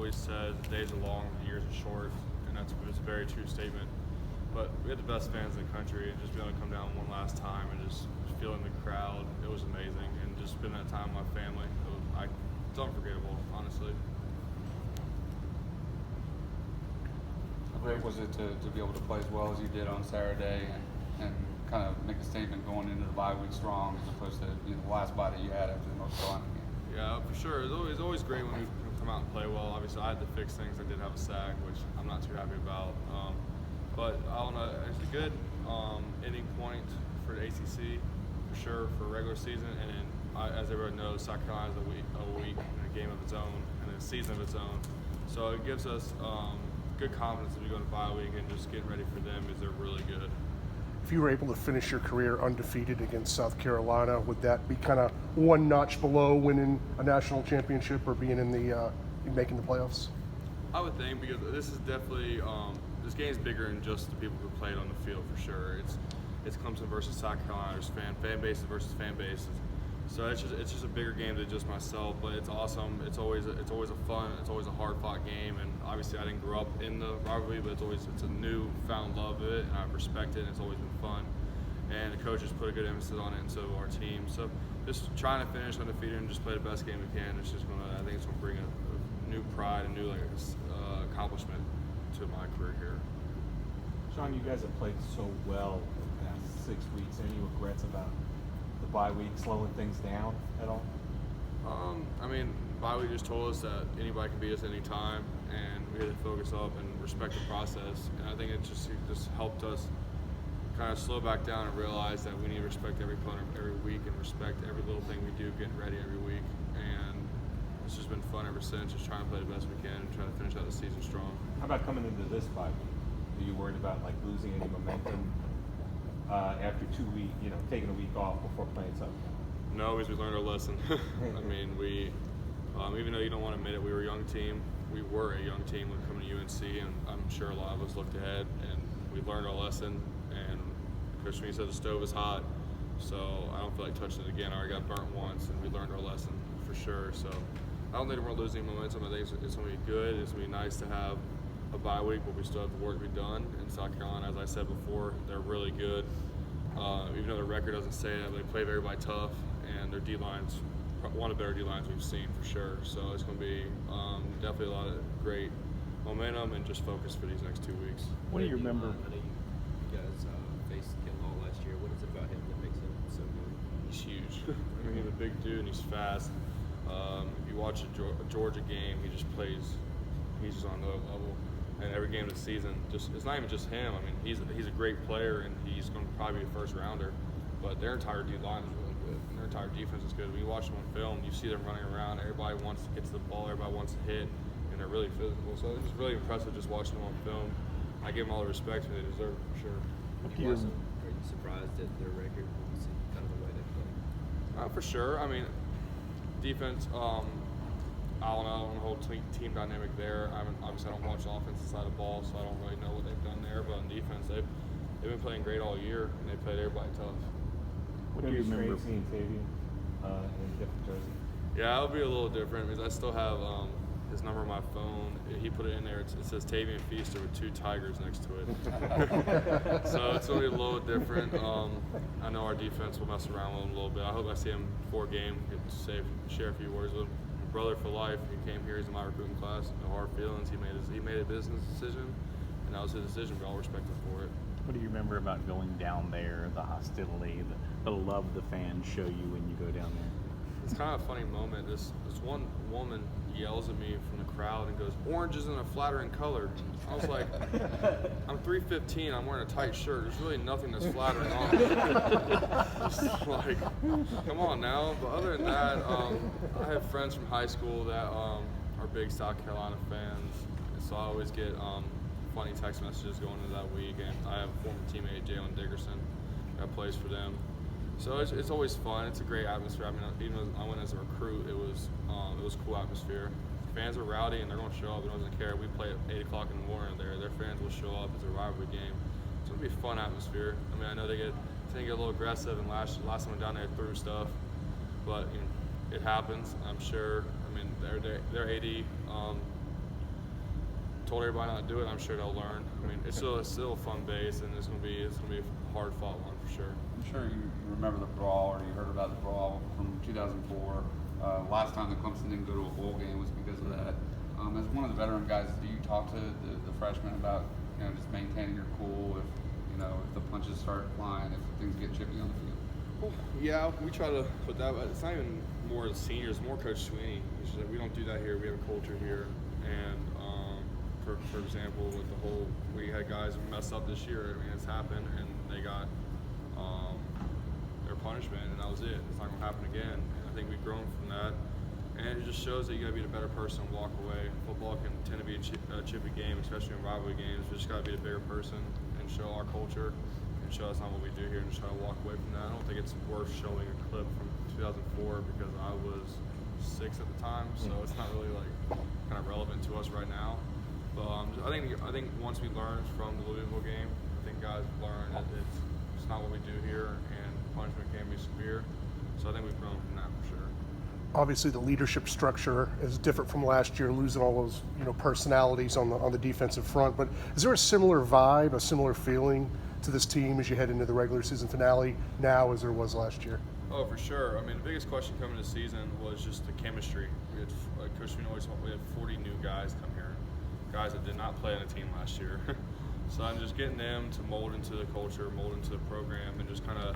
always said days are long, years are short, and it's a very true statement. But we had the best fans in the country, and just being able to come down one last time and just feeling the crowd, it was amazing. And just spending that time with my family, it's unforgettable, honestly. How great was it to be able to play as well as you did on Saturday and kind of make a statement going into the bye week strong as opposed to the last bye that you had after the North Carolina game? Yeah, for sure. It's always great when we come out and play well. Obviously, I had to fix things. I did have a sack, which I'm not too happy about. But I don't know, it's a good ending point for the ACC, for sure, for regular season. And then, as everyone knows, South Carolina is a week and a game of its own and a season of its own. So it gives us good confidence as we go to bye week and just getting ready for them because they're really good. If you were able to finish your career undefeated against South Carolina, would that be kind of one notch below winning a national championship or being in the making the playoffs? I would think, because this is definitely this game is bigger than just the people who played on the field, for sure. It's Clemson versus South Carolina. There's fan bases versus fan bases. So it's just a bigger game than just myself, but it's awesome. It's always a fun, it's always a hard-fought game, and obviously I didn't grow up in the rivalry, but it's a new found love of it, and I respect it, and it's always been fun. And the coaches put a good emphasis on it, and so do our team. So just trying to finish undefeated and just play the best game we can. It's just I think it's gonna bring a new pride, a new accomplishment to my career here. Sean, you guys have played so well the past 6 weeks. Any regrets about the bye week slowing things down at all? I mean, bye week just told us that anybody can beat us any time, and we had to focus up and respect the process. And I think it just helped us kind of slow back down and realize that we need to respect every opponent every week and respect every little thing we do getting ready every week. And it's just been fun ever since, just trying to play the best we can and trying to finish out the season strong. How about coming into this bye week? Are you worried about losing any momentum after 2 weeks, taking a week off before playing something? No, because we learned our lesson. I mean, we, even though you don't want to admit it, we were a young team. We were a young team when coming to UNC, and I'm sure a lot of us looked ahead, and we learned our lesson. And Coach Smee said the stove is hot, so I don't feel like touching it again. I already got burnt once, and we learned our lesson for sure. So I don't think we're losing momentum. I think it's going to be good. It's going to be nice to have a bye week, but we still have the work to be done. In South Carolina, as I said before, they're really good. Even though their record doesn't say that, they play everybody tough, and their D-line's one of the better D-lines we've seen for sure. So it's going to be definitely a lot of great momentum and just focus for these next 2 weeks. What do you remember? I know you guys faced Kim Hall last year. What is it about him that makes him so good? He's huge. I mean, he's a big dude and he's fast. If you watch a Georgia game, he just plays. He's just on another level. And every game of the season, it's not even just him. I mean, he's a great player and he's going to probably be a first rounder. But their entire D-line is really good. And their entire defense is good. When you watch them on film, you see them running around. Everybody wants to get to the ball. Everybody wants to hit, and they're really physical. So it's just really impressive just watching them on film. I give them all the respect they deserve for sure. Are you surprised at their record when you see kind of the way they play? For sure. I mean, defense. I don't know the whole team dynamic there. Obviously, I don't watch the offensive side of the ball, so I don't really know what they've done there. But on defense, they've been playing great all year, and they played everybody tough. What do you remember seeing Tavian in a different jersey? Yeah, it'll be a little different because I still have his number on my phone. He put it in there. It says Tavian Feaster with 2 tigers next to it. So it's going to be a little different. I know our defense will mess around with him a little bit. I hope I see him before game, get to share a few words with him. Brother for life. He came here. He's in my recruiting class. No hard feelings. He made a business decision, and that was his decision. We all respect him for it. What do you remember about going down there, the hostility, the love the fans show you when you go down there? It's kind of a funny moment. This one woman yells at me from the crowd and goes, "Orange isn't a flattering color." I was like, I'm 3'15", I'm wearing a tight shirt. There's really nothing that's flattering on me. Just like, come on now. But other than that, I have friends from high school that are big South Carolina fans. And so I always get funny text messages going into that week. And I have a former teammate, Jalen Dickerson, that plays for them. So it's always fun. It's a great atmosphere. I mean, even though I went as a recruit, it was a cool atmosphere. Fans are rowdy and they're going to show up. They don't care. We play at 8 o'clock in the morning there. Their fans will show up. It's a rivalry game. It's going to be a fun atmosphere. I mean, I know they get a little aggressive, and last time I went down there, threw stuff, but it happens. I'm sure. I mean, their AD told everybody not to do it. I'm sure they'll learn. I mean, it's still a fun base, and it's gonna be a hard fought one for sure. I'm sure you remember the brawl, or you heard about the brawl from 2004. Last time the Clemson didn't go to a bowl game was because of that. As one of the veteran guys, do you talk to the freshmen about just maintaining your cool if if the punches start flying, if things get chippy on the field? Well, yeah, we try to put that. But it's not even more the seniors, more Coach Sweeney. It's just that we don't do that here. We have a culture here, and for example, with the whole, we had guys who messed up this year. I mean, it's happened, and they got their punishment, and that was it. It's not going to happen again. And I think we've grown from that, and it just shows that you got to be the better person and walk away. Football can tend to be a chippy game, especially in rivalry games. We just got to be the bigger person and show our culture and show that's not what we do here, and just try to walk away from that. I don't think it's worth showing a clip from 2004 because I was 6 at the time, so it's not really kind of relevant to us right now. But I think once we learn from the Louisville game, I think guys learn that it's not what we do here, and punishment can be severe. So I think we've grown from that for sure. Obviously, the leadership structure is different from last year, losing all those personalities on the defensive front. But is there a similar vibe, a similar feeling to this team as you head into the regular season finale now as there was last year? Oh, for sure. I mean, the biggest question coming to the season was just the chemistry. We had, like Coach Sweeney always told, we had 40 new guys come here, guys that did not play on a team last year. So I'm just getting them to mold into the culture, mold into the program, and just kind of